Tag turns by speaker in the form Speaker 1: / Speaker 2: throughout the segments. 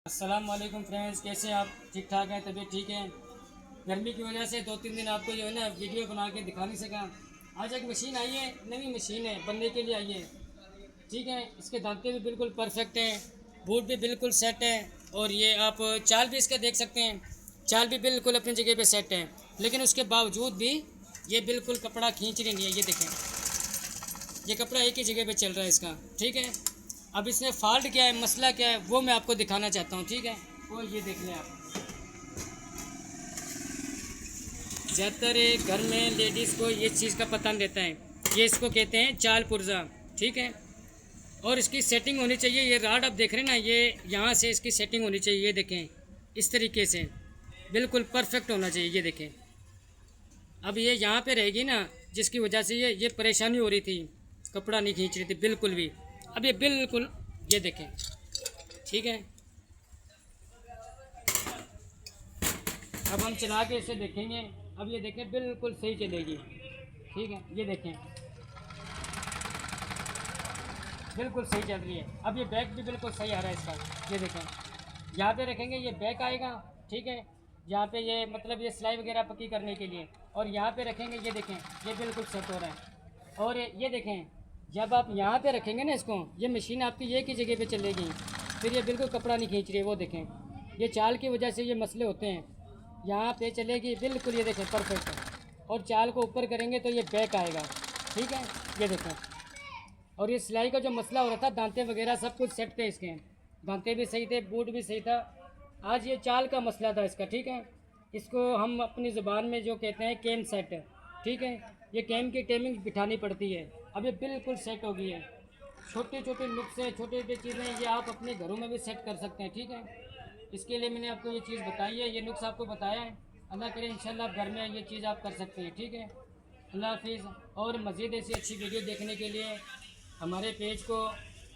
Speaker 1: अस्सलाम वालेकुम फ्रेंड्स, कैसे हैं आप? ठीक ठाक हैं? तबीयत ठीक है? गर्मी की वजह से 2-3 दिन आपको जो है ना वीडियो बना के दिखा नहीं सका। आज एक मशीन आई है, नई मशीन है, बनने के लिए आई है। ठीक है, इसके दांते भी बिल्कुल परफेक्ट हैं, बूट भी बिल्कुल सेट है। और ये आप चाल भी इसका देख सकते हैं, चाल भी बिल्कुल अपनी जगह पे सेट है। लेकिन उसके बावजूद भी ये बिल्कुल कपड़ा खींच रही नहीं है। ये देखें, ये कपड़ा एक ही जगह पे चल रहा है इसका। ठीक है, अब इसमें फॉल्ट क्या है, मसला क्या है, वो मैं आपको दिखाना चाहता हूँ। ठीक है, वो ये देख लें आप। ज़्यादातर घर में लेडीज़ को ये चीज़ का पता नहीं रहता है। ये इसको कहते हैं चाल पुर्जा। ठीक है, और इसकी सेटिंग होनी चाहिए। ये राड आप देख रहे हैं ना, ये यहाँ से इसकी सेटिंग होनी चाहिए। ये देखें, इस तरीके से बिल्कुल परफेक्ट होना चाहिए। ये देखें, अब ये यहाँ पे रहेगी ना, जिसकी वजह से ये परेशानी हो रही थी, कपड़ा नहीं खींच रही थी बिल्कुल भी। अब ये बिल्कुल, ये देखें। ठीक है, अब हम चला के इसे देखेंगे। अब ये देखें, बिल्कुल सही चलेगी। ठीक है, ये देखें, बिल्कुल सही चल रही है। अब ये बैक भी बिल्कुल सही आ रहा है इसका। ये देखें, यहाँ पे रखेंगे ये बैक आएगा। ठीक है, यहाँ पे ये मतलब ये सिलाई वगैरह पक्की करने के लिए। और यहाँ पे रखेंगे, ये देखें, ये बिल्कुल सेट हो रहा है। और ये देखें, जब आप यहाँ पे रखेंगे ना इसको, ये मशीन आपकी एक ही जगह पे चलेगी, फिर ये बिल्कुल कपड़ा नहीं खींच रही है। वो देखें, ये चाल की वजह से ये मसले होते हैं। यहाँ पे चलेगी बिल्कुल, ये देखें परफेक्ट है। और चाल को ऊपर करेंगे तो ये बैक आएगा। ठीक है, ये देखें। और ये सिलाई का जो मसला हो रहा था, दांते वगैरह सब कुछ सेट थे इसके, दांते भी सही थे, बूट भी सही था। आज ये चाल का मसला था इसका। ठीक है, इसको हम अपनी ज़ुबान में जो कहते हैं कैम सेट। ठीक है, ये कैम की टेमिंग बिठानी पड़ती है। अब ये बिल्कुल सेट हो गई है। छोटे छोटे नुक्स है, छोटी छोटी चीज़ें ये आप अपने घरों में भी सेट कर सकते हैं। ठीक है, इसके लिए मैंने आपको ये चीज़ बताई है, ये नुक्स आपको बताया है। अल्लाह करे इंशाल्लाह आप घर में ये चीज़ आप कर सकते हैं। ठीक है, अल्लाह हाफिज़। और मज़ीद ऐसी अच्छी वीडियो देखने के लिए हमारे पेज को,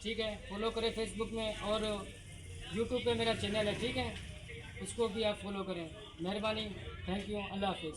Speaker 1: ठीक है, फॉलो करें फेसबुक में, और यूट्यूब पे मेरा चैनल है। ठीक है, उसको भी आप फॉलो करें। मेहरबानी, थैंक यू, अल्लाह हाफिज़।